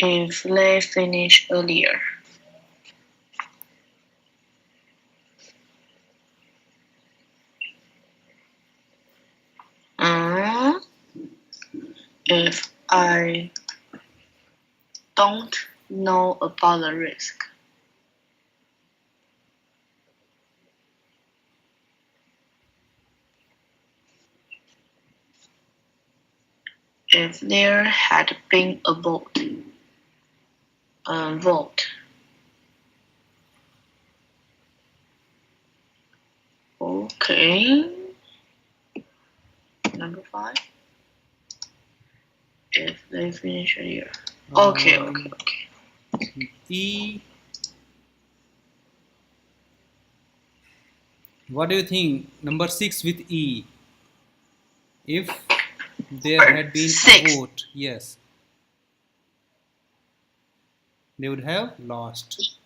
if they finish earlier. Mm, if I don't know about the risk. If there had been a vote. Okay. Number 5. If they finish earlier. Okay. E. What do you think? Number 6 with E. If there had been a 6. vote, yes, they would have lost.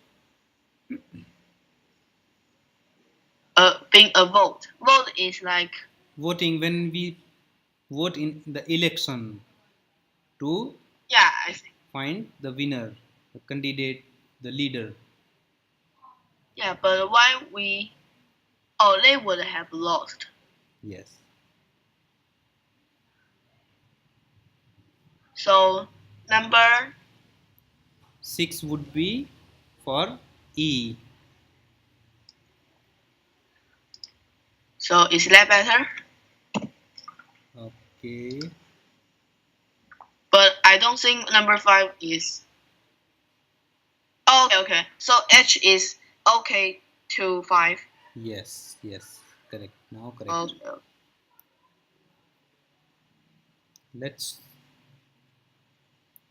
Being a vote. Vote is like. Voting, when we vote in the election to Yeah, I think. find the winner, the candidate, the leader. Yeah, but why we? Oh, they would have lost. Yes. So number. 6 would be for E. So is that better? Okay. But I don't think number 5 is. Oh, okay. So H is okay to 5. Yes, yes. Correct. Now correct. Okay. Let's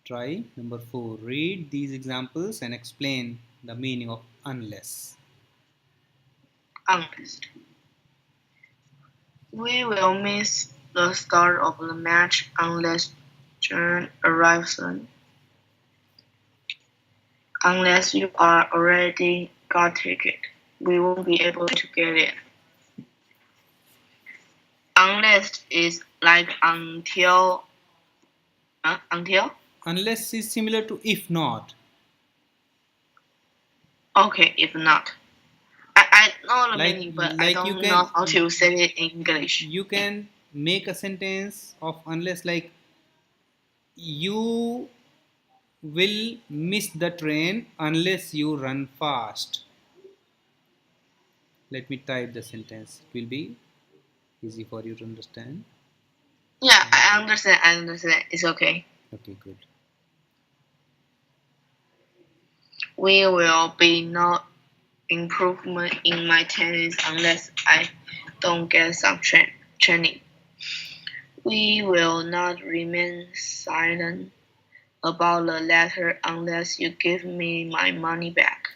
try number 4. Read these examples and explain the meaning of unless. Honest. We will miss the start of the match unless John arrives soon. Unless you are already got ticket, we won't be able to get in. Unless is like until. Until? Unless is similar to if not. Okay, if not. I know the Like meaning, but I like you don't know can how to say it in English. you can make a sentence of unless like you will miss the train unless you run fast. Let me type the sentence. It will be easy for you to understand. Yeah, I understand. I understand. It's okay. Okay, good. We will be no improvement in my tennis unless I don't get some training. We will not remain silent about the letter unless you give me my money back.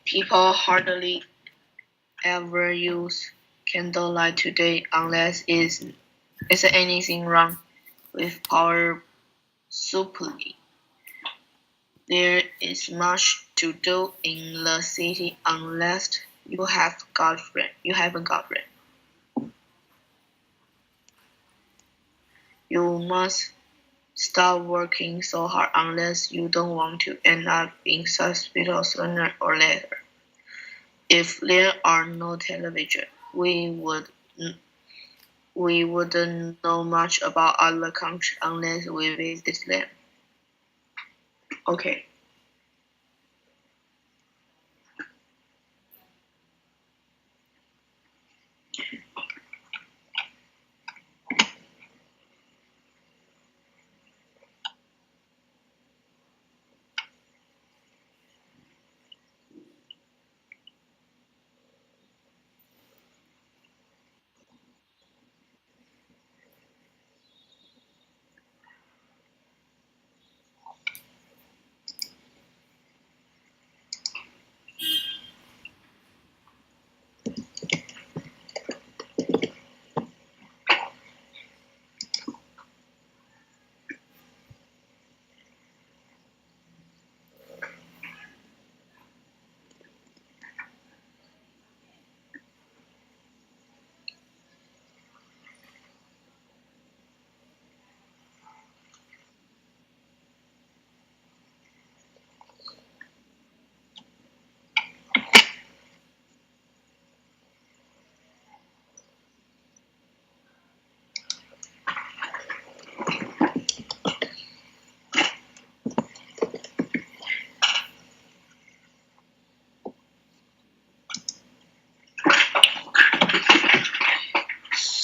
People hardly ever use candlelight today unless is anything wrong with our supply. There is much to do in the city unless you haven't got rent. You must stop working so hard unless you don't want to end up in hospital sooner or later. If there are no television, we wouldn't know much about other countries unless we visit them. Okay.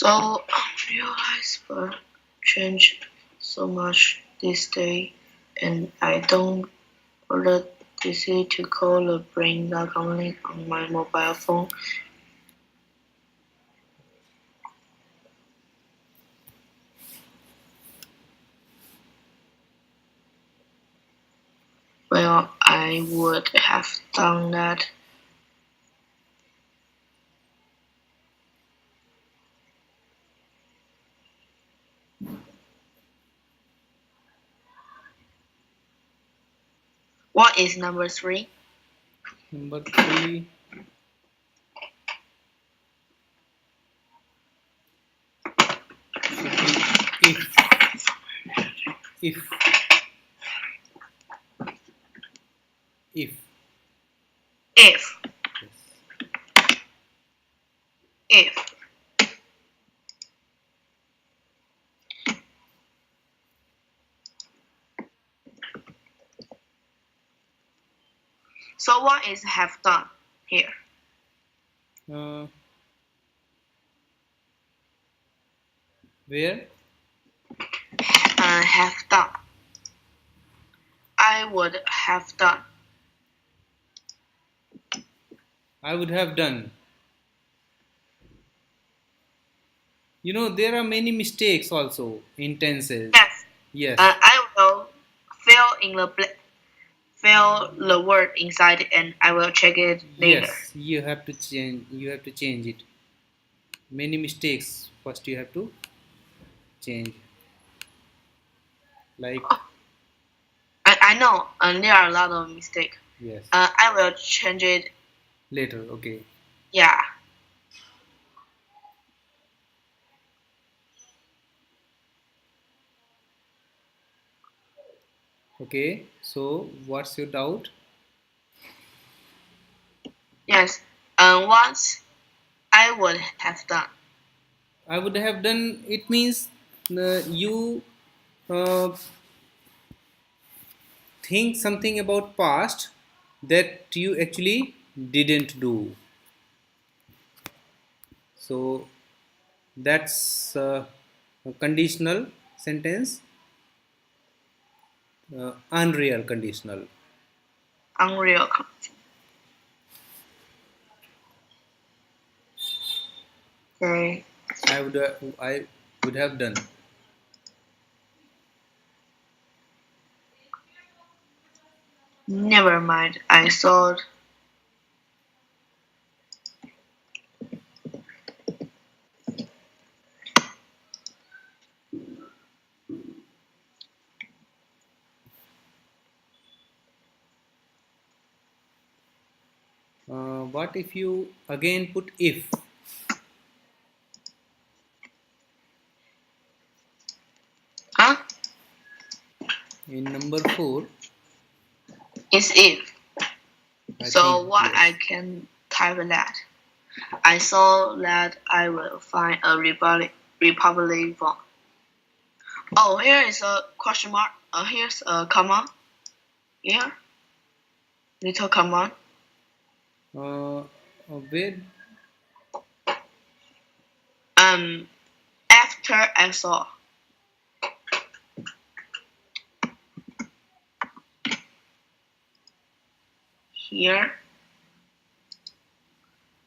So realize but change so much this day, and I don't order easy to call the brain company on my mobile phone. Well, I would have done that. What is number 3? Number 3. Should be if if If. yes. If. So what is have done here? uh, where Have done. I would have done. I would have done. There are many mistakes also in tenses. Yes. Yes. I will fill the word inside and I will check it later. Yes, you have to change it. Many mistakes first you have to change, like I know, and there are a lot of mistakes. yes, I will change it. later. Okay. Yeah. Okay, so what's your doubt? Yes. Once I would have done. I would have done, it means you uh, think something about past that you actually didn't do. So that's a conditional sentence, unreal conditional. Unreal. Okay. I would have done. Never mind. I thought. What if you again put if Huh? in number 4? It's if. I think So what I yes. can type that. I saw that I will find a Republic phone. Oh, here is a question mark. Here's a comma. Here, little comma. Where After I saw here.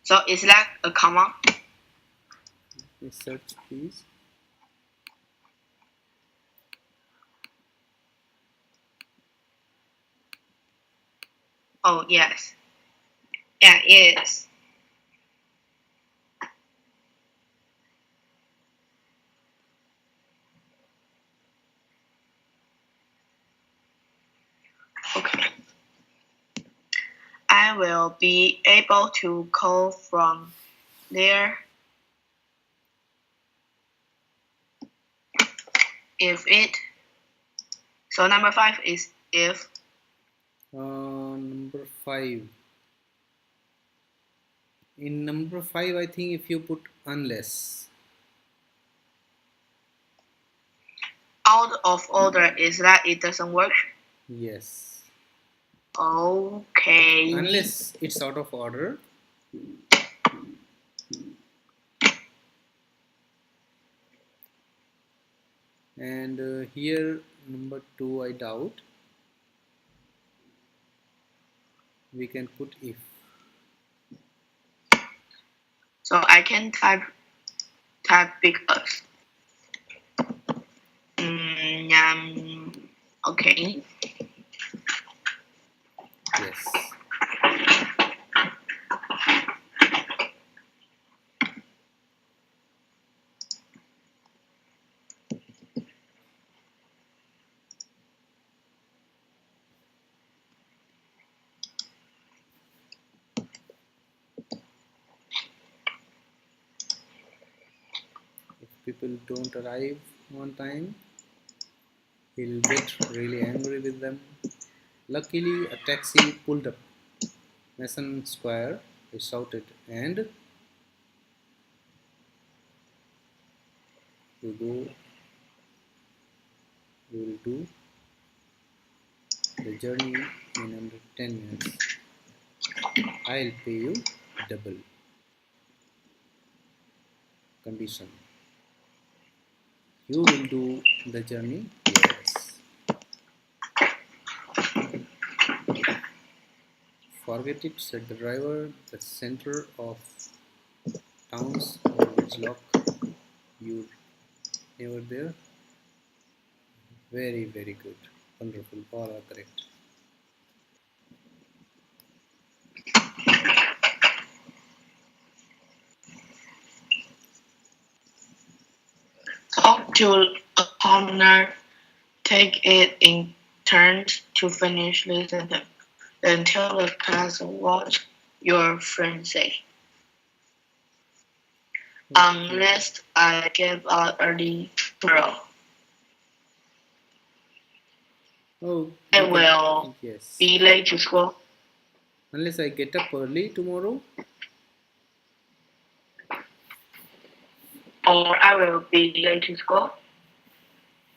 So is that a comma? search please? Oh yes. Yeah, it is. Okay. I will be able to call from there if it. So number 5 is if. Number 5. In number 5, I think if you put unless. Out of order is that it doesn't work. Yes. Okay. Unless it's out of order. And here number 2 I doubt. We can put if. So I can type big X. Okay. Yes. If people don't arrive on time, he'll get really angry with them. Luckily, a taxi pulled up. Mason Square, he shouted, and you go, you will do the journey in under 10 minutes. I'll pay you double. Condition. You will do the journey? Yes. Forget it, said the driver. The center of town's always lock. You're never there. Very, very good. Wonderful. All are correct. Talk to a partner. Take it in turns to finish the sentence. Then tell the class what your friend say. Unless I get out early tomorrow, Oh, I you can. will Yes. be late to school. Unless I get up early tomorrow. Or I will be late to school.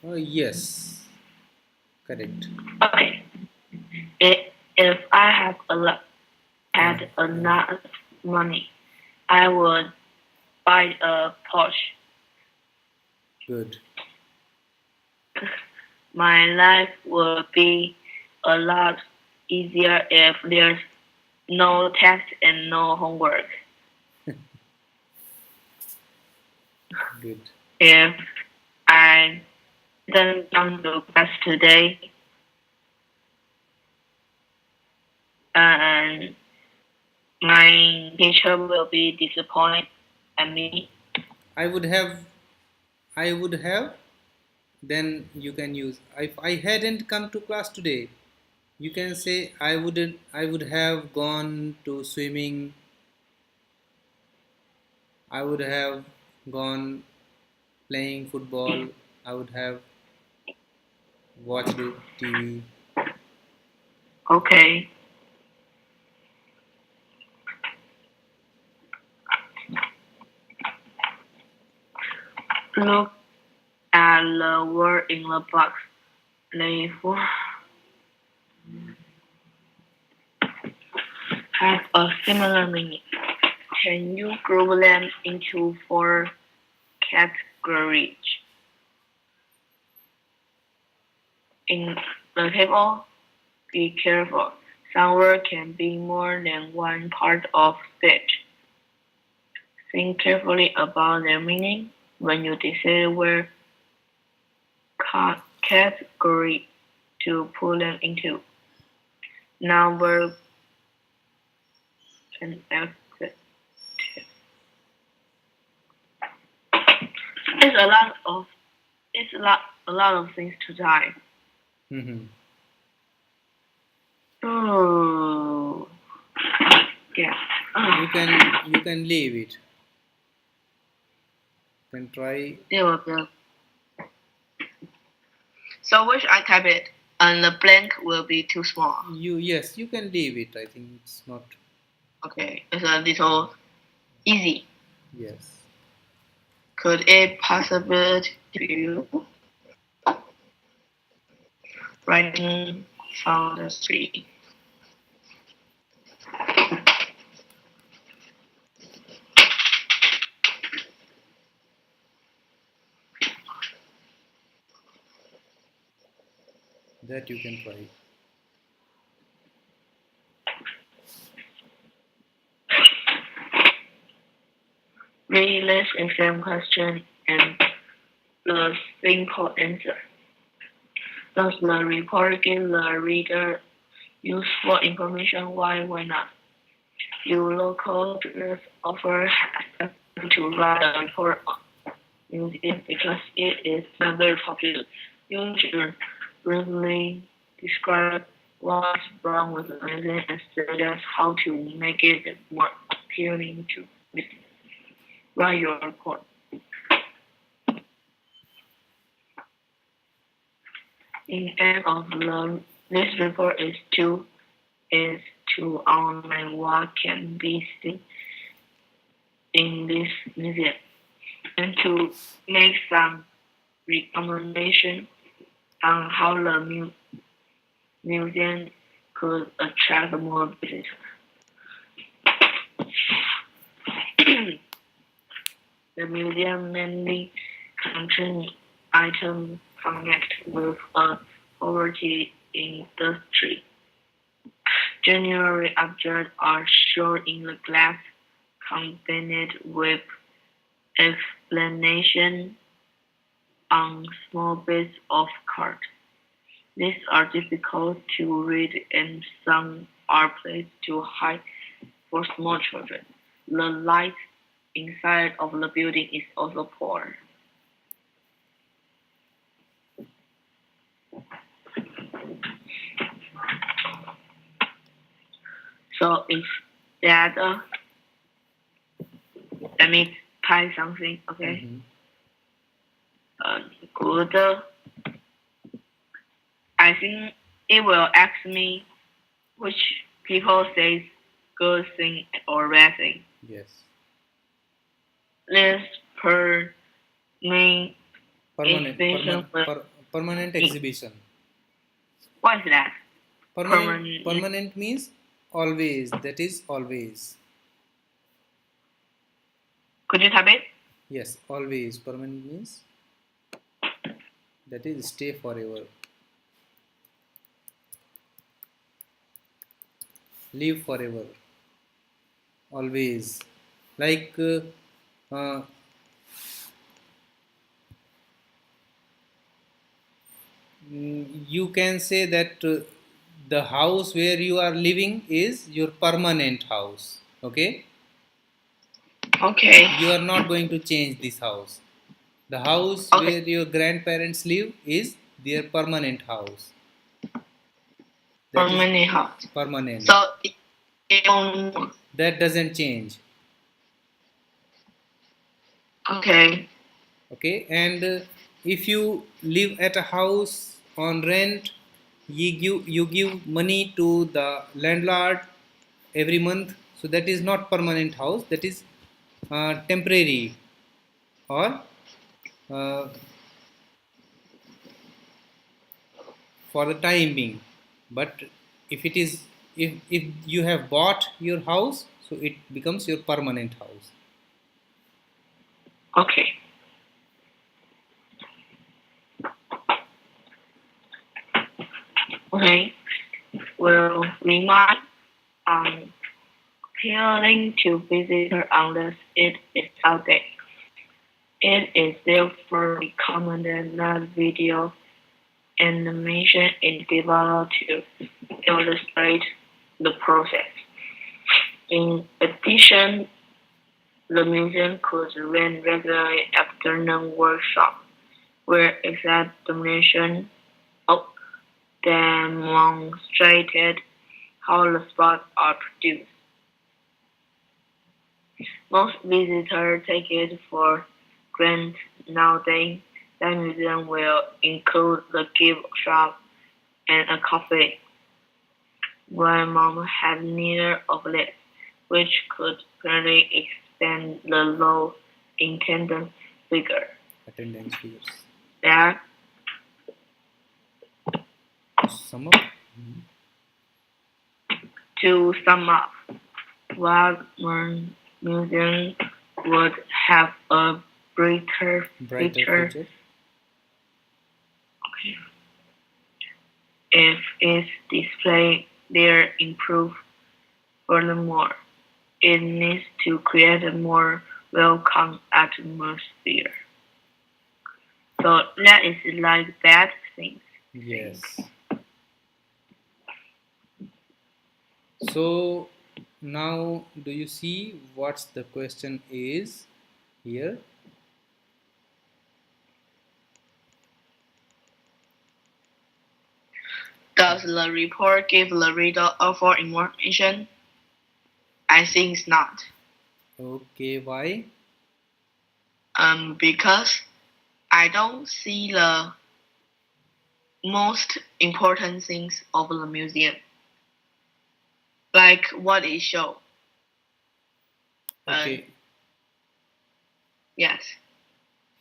Oh, yes. Correct. Okay. If I have had enough money, I would buy a Porsche. Good. My life would be a lot easier if there's no test and no homework. Good. If I didn't come to class today and my teacher will be disappointed at me. I would have. I would have. Then you can use. If I hadn't come to class today, you can say I wouldn't. I would have gone to swimming. I would have gone playing football. I would have watched TV. Okay. Look at the word in the box. Playful have a similar meaning. Can you group them into 4 categories? In the table, be careful. Some words can be more than one part of speech. Think carefully about their meaning when you decide where category to put them into. Number and adjective. It's a lot of things to type. Mm-hmm. Oh, yeah. You can leave it. You can try. There we go. So which I type it, and the blank will be too small. Yes, you can leave it. I think it's not. Okay, it's a little easy. Yes. Could it possibly be writing from the street? That you can try. Read this exam question and the simple answer. Does the report give the reader useful information? Why not? Do local journals offer to write a report on museum because it is very popular? Usually briefly describe what's wrong with the museum and suggest how to make it more appealing to visitors. Write your report. In end of this report is to outline what can be seen in this museum and to make some recommendation on how the museum could attract more visitors. The museum mainly contains items connected with a poverty industry. General objects are shown in the glass, combined with explanation on small bits of card. These are difficult to read and some are placed too high for small children. The light inside of the building is also poor. So if that, let me type something, okay? Good. I think it will ask me which people say good thing or bad thing. Yes. This permanent exhibition. What is that? Permanent means always. That is always. Could you type it? Yes, always. Permanent means that is stay forever. Live forever. Always. Like you can say that the house where you are living is your permanent house. Okay? Okay. You are not going to change this house. The house where your grandparents live is their permanent house. Permanent house. Permanent. So that doesn't change. Okay. Okay, and if you live at a house on rent, you give money to the landlord every month. So that is not permanent house. That is temporary or for the time being. But if it is if you have bought your house, so it becomes your permanent house. Okay. Okay. Will remind appealing to visitors unless it is outdated. It is therefore recommended that video animation is developed to illustrate the process. In addition, the museum could run regular afternoon workshops where examination demonstrated how the spots are produced. Most visitors take it for granted nowadays that museum will include the gift shop and a cafe. Grandmom had neither of this, which could greatly expand the low attendance figure. Attendance figures. That to sum up, Wagner Museum would have a brighter future. Okay. if its display there improve. Furthermore, it needs to create a more welcome atmosphere. So that is like bad things. Yes. So now do you see what's the question is here? Does the report give the reader all information? I think it's not. Okay, why? Because I don't see the most important things of the museum, like what it show. Okay, Yes,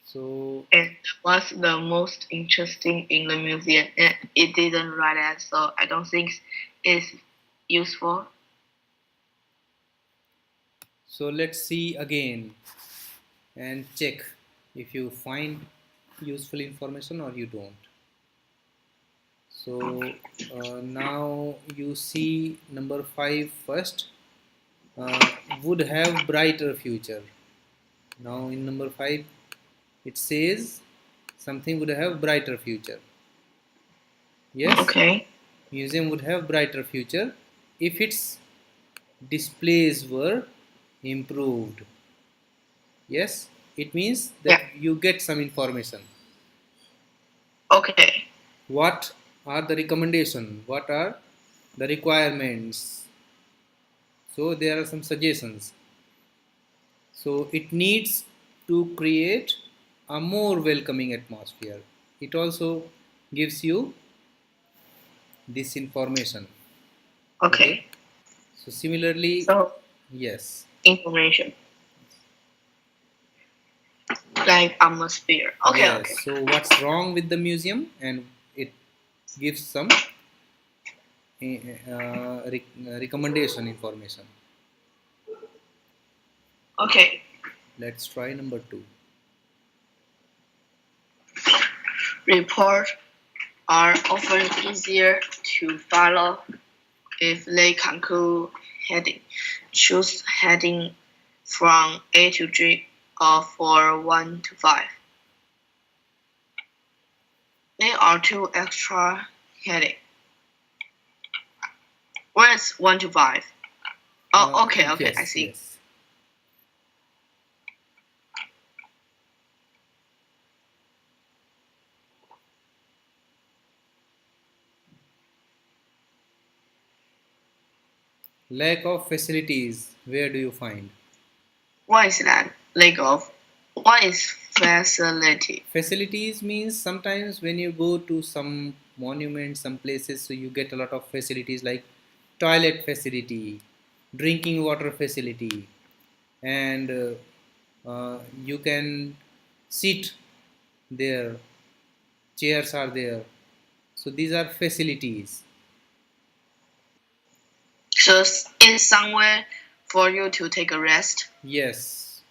so and what's the most interesting in the museum? It didn't write that, so I don't think it's useful. let's see again and check if you find useful information or you don't. So now you see number 5 first. Would have brighter future. Now in number 5 it says something would have brighter future. Yes, Okay. museum would have brighter future if its displays were improved. Yes, it means that Yeah. you get some information. Okay. What are the recommendation? What are the requirements? So there are some suggestions. So it needs to create a more welcoming atmosphere. It also gives you this information. Okay. Okay. So similarly, So yes, information like atmosphere. Okay. yes. Okay. So what's wrong with the museum? And it gives some recommendation information. Okay. Let's try number 2. Reports are often easier to follow if they conclude heading. Choose heading from A to G or for 1 to 5. There are 2 extra heading. Where's 1 to 5? Oh, okay, Yes, I see. yes. Lack of facilities. Where do you find? What is that? Lack of. What is facility? Facilities means sometimes when you go to some monuments, some places, so you get a lot of facilities like toilet facility, drinking water facility, and you can sit there, chairs are there. So these are facilities. So it's somewhere for you to take a rest. Yes.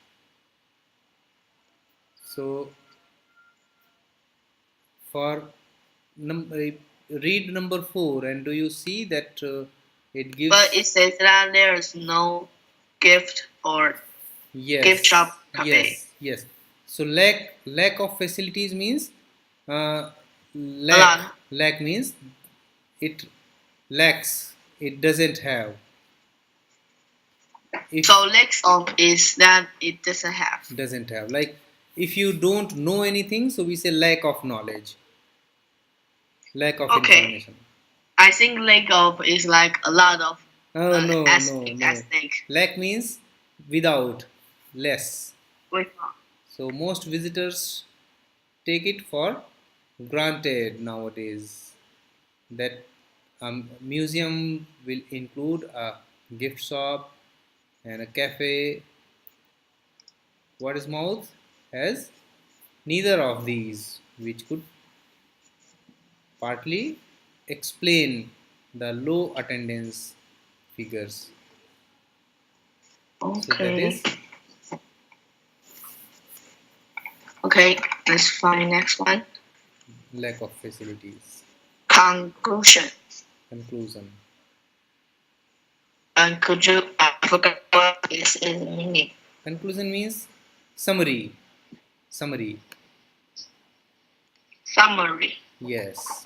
So for read number 4, and do you see that it gives? But it says that there is no gift or gift Yes, shop cafe. yes, yes. So lack of facilities means uh, A lack lot. lack means it lacks. It doesn't have. If So lack of is that it doesn't have. doesn't have, like if you don't know anything, so we say lack of knowledge, lack of Okay. information. I think lack of is like a lot of Oh no, aspect. Lack means without, less. Wait, So most visitors take it for granted nowadays that a museum will include a gift shop and a cafe. What is mouth has neither of these, which could partly explain the low attendance figures. So that okay. is Okay, let's find next one. lack of facilities. Conclusion. Conclusion. And could you, I forgot what is its meaning. Conclusion means summary. Summary. Summary. Yes.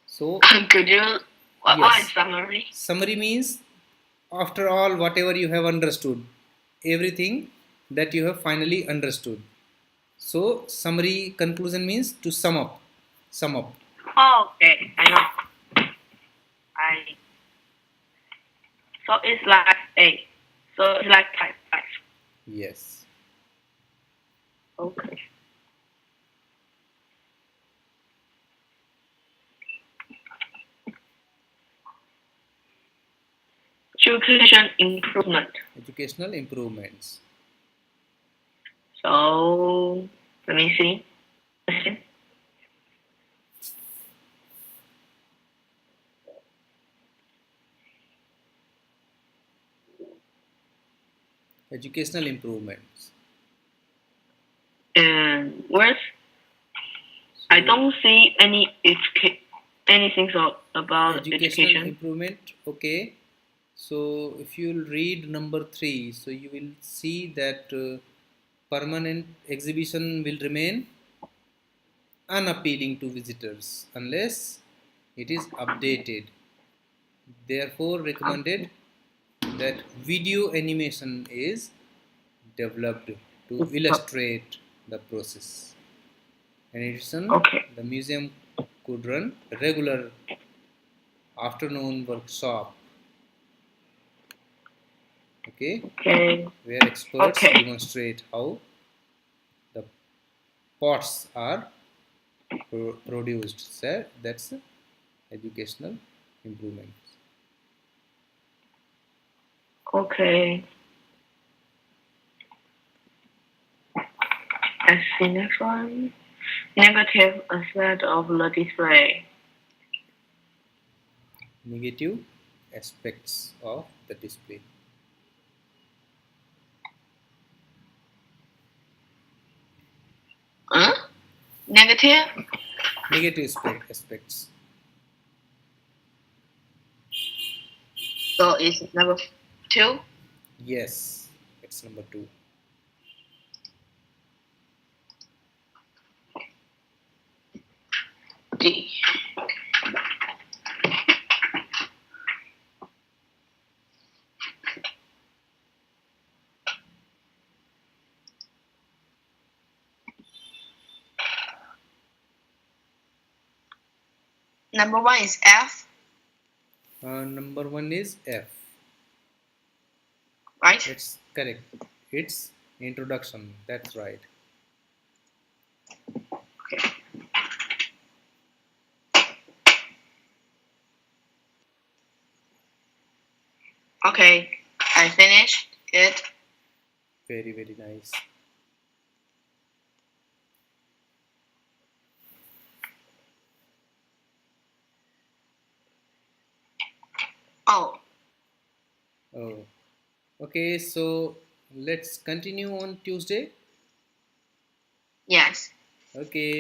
So Could you, what yes. is summary? Summary means after all whatever you have understood, everything that you have finally understood. So summary conclusion means to sum up. Sum up. Oh, okay, I know. I so it's like A. So it's like type 5. Yes. Okay. Education improvement. Educational improvements. So let me see. Question. Educational improvements. And where's I don't see anything about Educational education. improvement. Okay. So if you will read number 3, so you will see that permanent exhibition will remain unappealing to visitors unless it is updated. Therefore, recommended that video animation is developed to illustrate the process. In addition, Okay. the museum could run regular afternoon workshop, okay, Okay. where experts Okay. demonstrate how the pots are produced. So that's educational improvements. Okay. I see next one. Negative aspect of the display. Negative aspects of the display. Huh? Negative? Negative aspects. So it's number 2. Yes, it's number 2. D. Number 1 is F, Number 1 is F. right? It's correct. It's introduction. That's right. Okay. Okay. I finished it. Very, very nice. Oh, Oh, okay. So let's continue on Tuesday. yes. Okay.